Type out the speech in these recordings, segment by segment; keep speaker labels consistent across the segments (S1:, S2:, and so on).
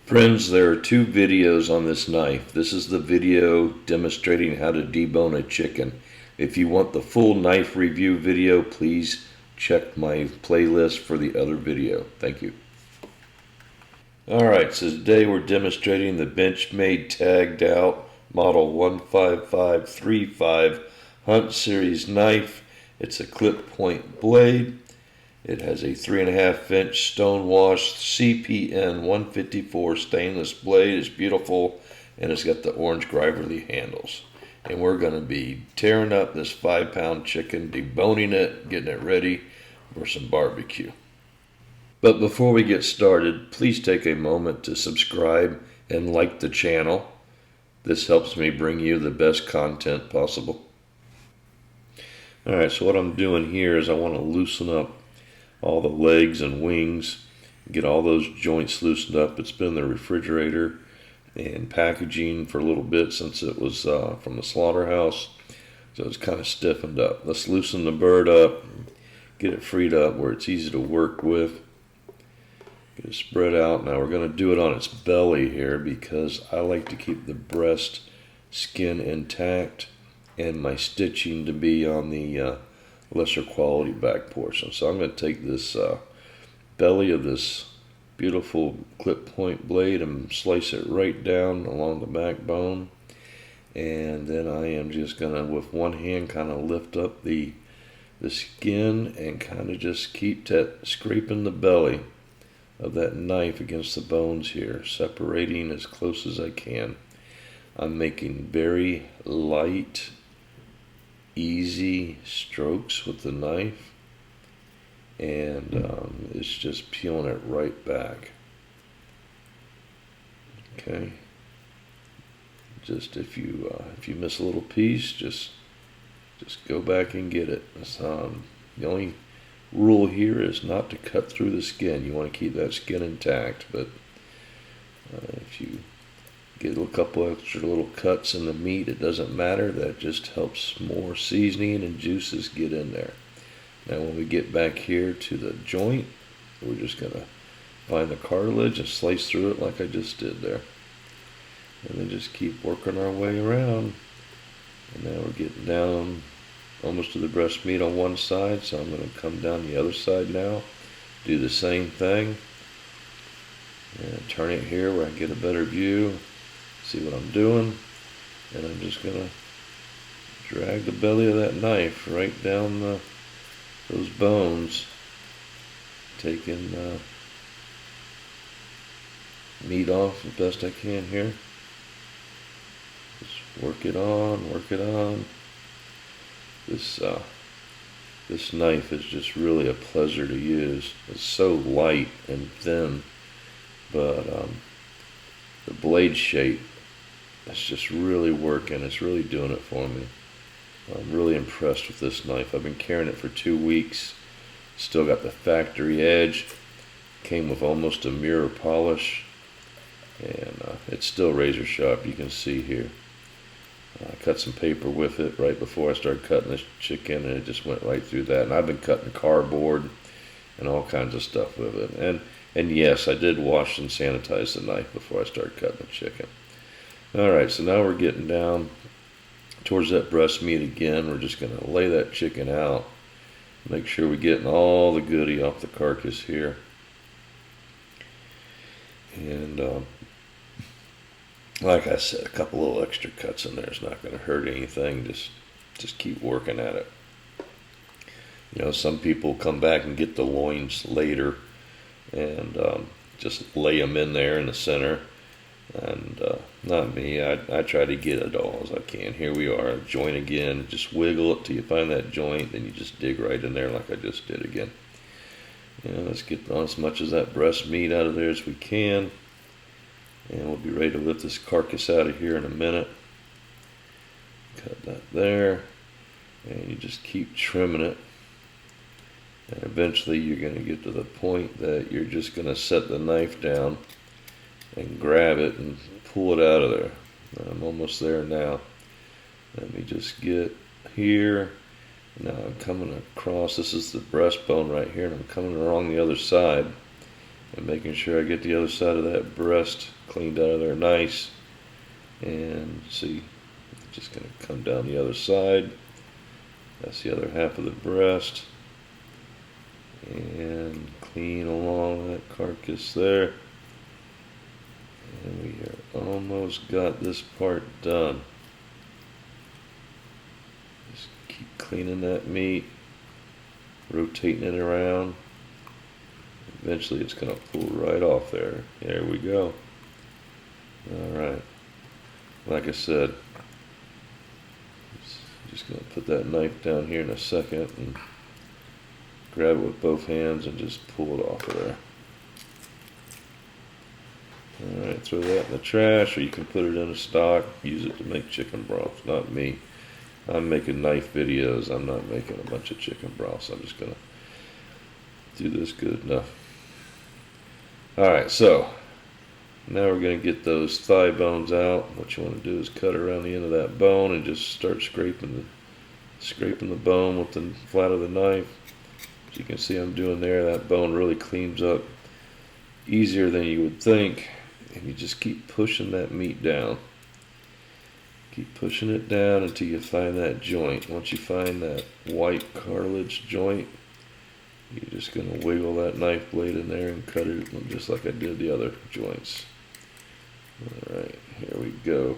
S1: Friends, there are two videos on this knife. This is the video demonstrating how to debone a chicken. If you want the full knife review video, please check my playlist for the other video. Thank you. Alright, so today we're demonstrating the Benchmade Tagged Out Model 15535 Hunt Series knife. It's a clip point blade. It has a 3.5 inch stone washed CPN 154 stainless blade. It's beautiful, and it's got the orange Greiverly handles. And we're going to be tearing up this 5-pound chicken, deboning it, getting it ready for some barbecue. But before we get started, please take a moment to subscribe and like the channel. This helps me bring you the best content possible. Alright, so what I'm doing here is I want to loosen up all the legs and wings, get all those joints loosened up. It's been in the refrigerator and packaging for a little bit since it was from the slaughterhouse, so it's kind of stiffened up. Let's loosen the bird up, get it freed up where it's easy to work with, get it spread out. Now we're going to do it on its belly here because I like to keep the breast skin intact and my stitching to be on the lesser quality back portion. So I'm going to take this belly of this beautiful clip point blade and slice it right down along the backbone, and then I am just going to with one hand kind of lift up the skin and kind of just keep scraping the belly of that knife against the bones here, separating as close as I can. I'm making very light, easy strokes with the knife, and it's just peeling it right back. Okay, just if you miss a little piece, just go back and get it. The only rule here is not to cut through the skin. You want to keep that skin intact, but if you get a couple extra little cuts in the meat, it doesn't matter. That just helps more seasoning and juices get in there. Now when we get back here to the joint, we're just going to find the cartilage and slice through it like I just did there. And then just keep working our way around. And now we're getting down almost to the breast meat on one side, so I'm going to come down the other side now, do the same thing, and turn it here where I get a better view. See what I'm doing, and I'm just going to drag the belly of that knife right down those bones, taking meat off as best I can here. Just work it on, work it on. This knife is just really a pleasure to use. It's so light and thin, but the blade shape, it's just really working. It's really doing it for me. I'm really impressed with this knife. I've been carrying it for 2 weeks. Still got the factory edge. Came with almost a mirror polish, and it's still razor sharp. You can see here. I cut some paper with it right before I started cutting this chicken, and it just went right through that. And I've been cutting cardboard and all kinds of stuff with it. And yes, I did wash and sanitize the knife before I started cutting the chicken. Alright, so now we're getting down towards that breast meat again. We're just going to lay that chicken out. Make sure we're getting all the goodie off the carcass here. And like I said, a couple little extra cuts in there is not going to hurt anything. Just keep working at it. You know, some people come back and get the loins later and just lay them in there in the center. And not me. I try to get it all as I can. Here we are, joint again. Just wiggle it till you find that joint, then you just dig right in there like I just did again. Let's get on as much of that breast meat out of there as we can, and we'll be ready to lift this carcass out of here in a minute. Cut that there, and you just keep trimming it, and eventually you're going to get to the point that you're just going to set the knife down and grab it and pull it out of there. I'm almost there now. Let me just get here. Now I'm coming across. This is the breastbone right here, and I'm coming along the other side, and making sure I get the other side of that breast cleaned out of there nice. And see, just going to come down the other side. That's the other half of the breast. And clean along that carcass there. And we are almost got this part done. Just keep cleaning that meat, rotating it around. Eventually it's going to pull right off there. There we go. Alright. Like I said, just going to put that knife down here in a second and grab it with both hands and just pull it off of there. Alright, throw that in the trash, or you can put it in a stock, use it to make chicken broth. Not me. I'm making knife videos. I'm not making a bunch of chicken broths. I'm just going to do this good enough. Alright, so now we're going to get those thigh bones out. What you want to do is cut around the end of that bone and just start scraping the bone with the flat of the knife. As you can see I'm doing there, that bone really cleans up easier than you would think. And you just keep pushing that meat down. Keep pushing it down until you find that joint. Once you find that white cartilage joint, you're just going to wiggle that knife blade in there and cut it just like I did the other joints. Alright, here we go.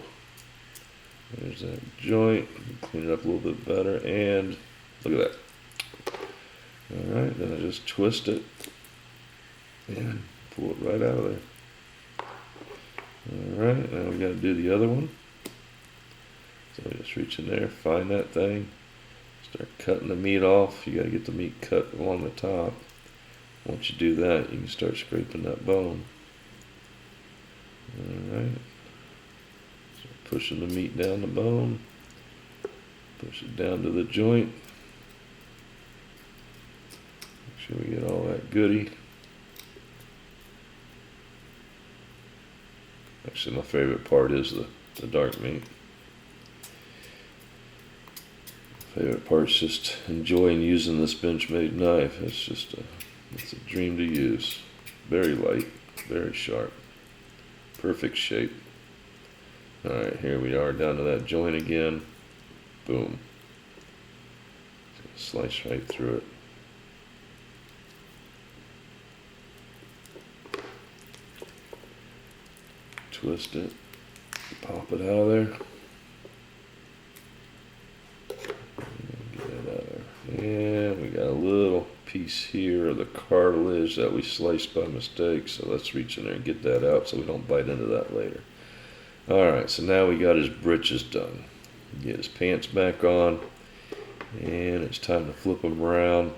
S1: There's that joint. Clean it up a little bit better, and look at that. Alright, then I just twist it and pull it right out of there. Alright, now we got to do the other one. So just reach in there, find that thing, start cutting the meat off. You got to get the meat cut along the top. Once you do that, you can start scraping that bone. Alright, so pushing the meat down the bone, push it down to the joint. Make sure we get all that goodie. Actually, my favorite part is the dark meat. Favorite part is just enjoying using this Benchmade knife. It's a dream to use. Very light, very sharp, perfect shape. Alright, here we are down to that joint again. Boom. Slice right through it. Twist it, pop it out of there. Get it out of there. And we got a little piece here of the cartilage that we sliced by mistake, so let's reach in there and get that out so we don't bite into that later. Alright, so now we got his breeches done. Get his pants back on, and it's time to flip them around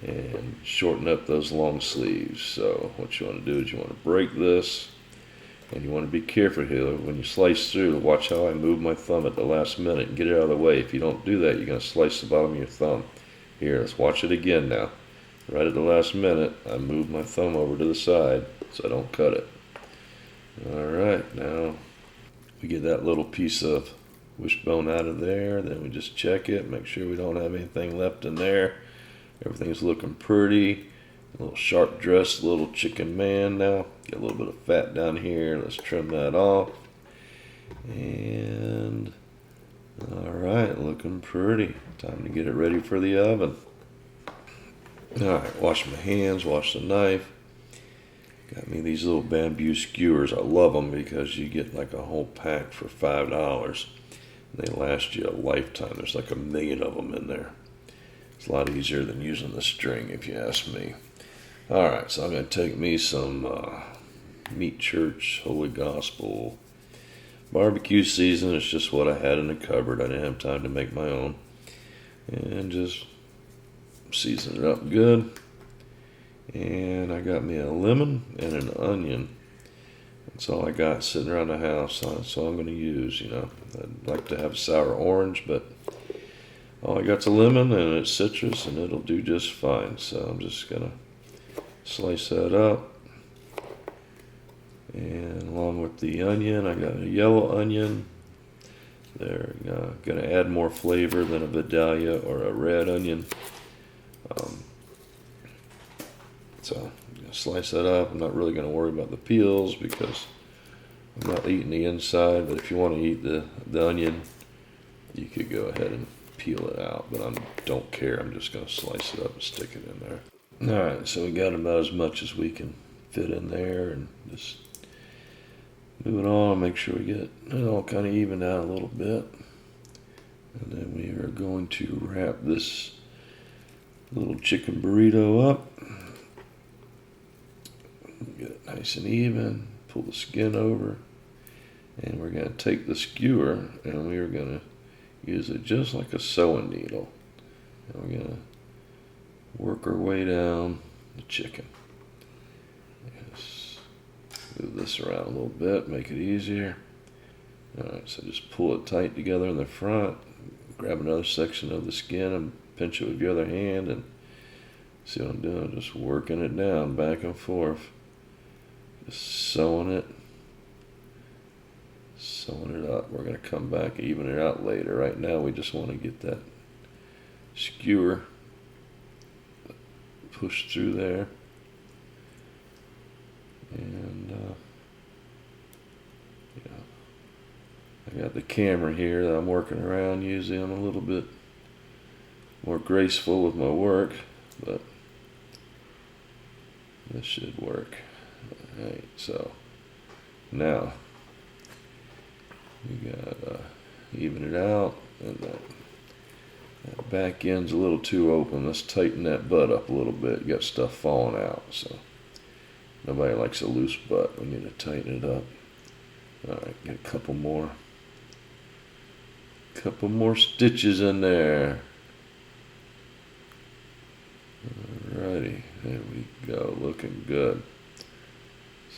S1: and shorten up those long sleeves. So what you want to do is you want to break this. And you want to be careful here when you slice through. Watch how I move my thumb at the last minute and get it out of the way. If you don't do that, you're going to slice the bottom of your thumb. Here, let's watch it again now. Right at the last minute, I move my thumb over to the side so I don't cut it. Alright, now we get that little piece of wishbone out of there. Then we just check it, make sure we don't have anything left in there. Everything's looking pretty. A little sharp dressed little chicken man now. Get a little bit of fat down here. Let's trim that off. And alright, looking pretty. Time to get it ready for the oven. Alright, wash my hands, wash the knife. Got me these little bamboo skewers. I love them because you get like a whole pack for $5. And they last you a lifetime. There's like 1 million of them in there. It's a lot easier than using the string if you ask me. Alright, so I'm going to take me some Meat Church Holy Gospel barbecue season. It's just what I had in the cupboard. I didn't have time to make my own. And just season it up good. And I got me a lemon and an onion. That's all I got sitting around the house. That's all I'm going to use, you know. I'd like to have sour orange, but all I got's a lemon and it's citrus, and it'll do just fine. So I'm just going to slice that up. And along with the onion, I got a yellow onion. They're going to add more flavor than a Vidalia or a red onion. So I'm going to slice that up. I'm not really going to worry about the peels because I'm not eating the inside, but if you want to eat the onion, you could go ahead and peel it out, but I don't care. I'm just going to slice it up and stick it in there. All right, so we got about as much as we can fit in there, and just move it on, make sure we get it all kind of evened out a little bit. And then we are going to wrap this little chicken burrito up. Get it nice and even, pull the skin over, and we're going to take the skewer and we are going to use it just like a sewing needle. And we're going to work our way down the chicken. Yes. Move this around a little bit, make it easier. Alright, so just pull it tight together in the front, grab another section of the skin and pinch it with your other hand, and see what I'm doing, just working it down back and forth. Just sewing it up. We're going to come back and even it out later. Right now we just want to get that skewer pushed through there. And I got the camera here that I'm working around. Usually I'm a little bit more graceful with my work, but this should work. Alright, so now we got even it out, and that back end's a little too open. Let's tighten that butt up a little bit. You got stuff falling out, so nobody likes a loose butt. We need to tighten it up. Alright, get a couple more stitches in there. Alrighty, there we go, looking good.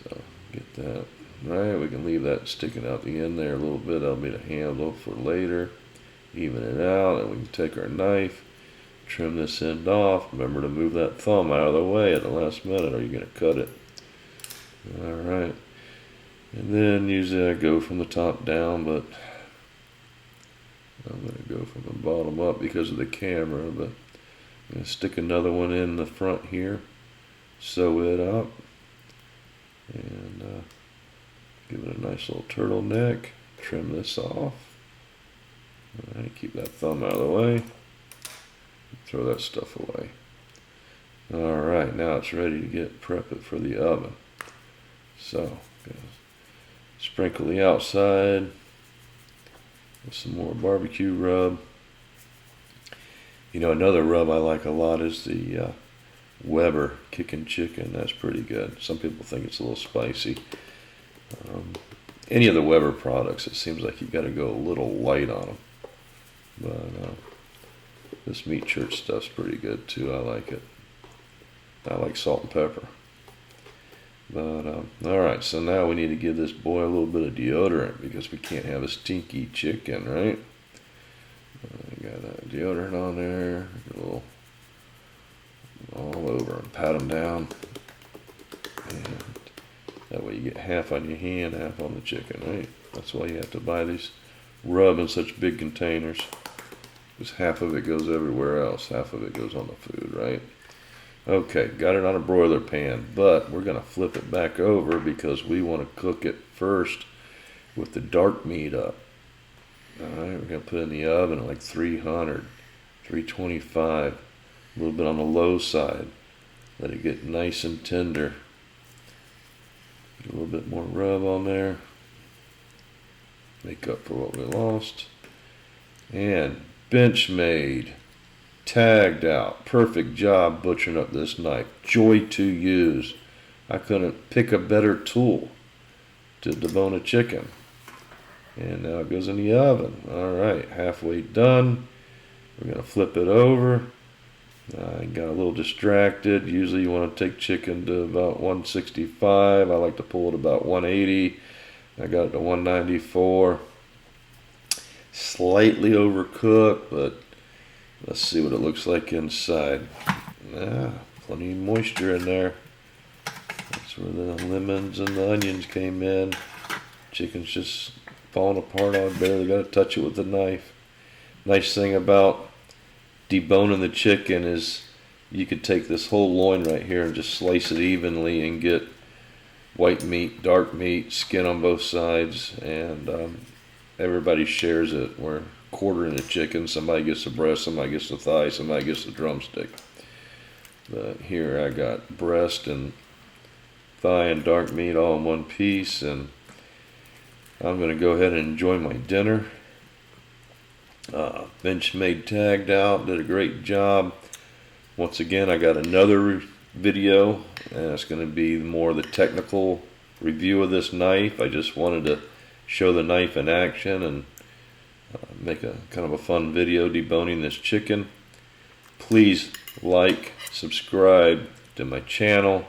S1: So get that right. We can leave that sticking out the end there a little bit. That'll be the handle for later. Even it out, and we can take our knife, trim this end off. Remember to move that thumb out of the way at the last minute, or you're going to cut it. Alright, and then usually I go from the top down, but I'm going to go from the bottom up because of the camera. But I'm going to stick another one in the front here, sew it up, and give it a nice little turtleneck. Trim this off. Alright, keep that thumb out of the way. Throw that stuff away. Alright, now it's ready to prep it for the oven. So, sprinkle the outside with some more barbecue rub. You know, another rub I like a lot is the Weber Kickin' Chicken. That's pretty good. Some people think it's a little spicy. Any of the Weber products, it seems like you got to go a little light on them. But this meat church stuff's pretty good too. I like it. I like salt and pepper. But alright, so now we need to give this boy a little bit of deodorant because we can't have a stinky chicken, right? I got that deodorant on there, a little all over, and pat them down. And that way you get half on your hand, half on the chicken, right? That's why you have to buy these rub in such big containers, because half of it goes everywhere else, half of it goes on the food, right? Okay, got it on a broiler pan, but we're going to flip it back over because we want to cook it first with the dark meat up. Alright, we're going to put it in the oven at like 300, 325, a little bit on the low side. Let it get nice and tender. Get a little bit more rub on there. Make up for what we lost. And Benchmade Tagged Out. Perfect job butchering up this knife. Joy to use. I couldn't pick a better tool to debone a chicken. And now it goes in the oven. Alright, halfway done. We're going to flip it over. I got a little distracted. Usually you want to take chicken to about 165. I like to pull it about 180. I got it to 194. Slightly overcooked, but let's see what it looks like inside. Plenty of moisture in there. That's where the lemons and the onions came in. Chicken's just falling apart. I barely got to touch it with the knife. Nice thing about deboning the chicken is you could take this whole loin right here and just slice it evenly and get white meat, dark meat, skin on both sides, and everybody shares it. We're quartering the chicken. Somebody gets the breast, somebody gets the thigh, somebody gets the drumstick. But here I got breast and thigh and dark meat all in one piece, and I'm going to go ahead and enjoy my dinner. Benchmade Tagged Out did a great job. Once again, I got another video, and it's going to be more of the technical review of this knife. I just wanted to show the knife in action and make a kind of a fun video deboning this chicken. Please like, subscribe to my channel.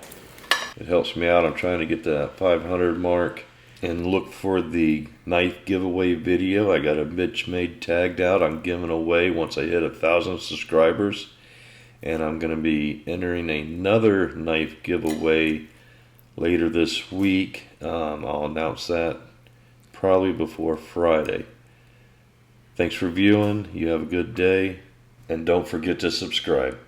S1: It helps me out. I'm trying to get to that 500 mark. And look for the knife giveaway video. I got a Benchmade Tagged Out I'm giving away once I hit 1,000 subscribers. And I'm going to be entering another knife giveaway later this week. I'll announce that probably before Friday. Thanks for viewing. You have a good day. And don't forget to subscribe.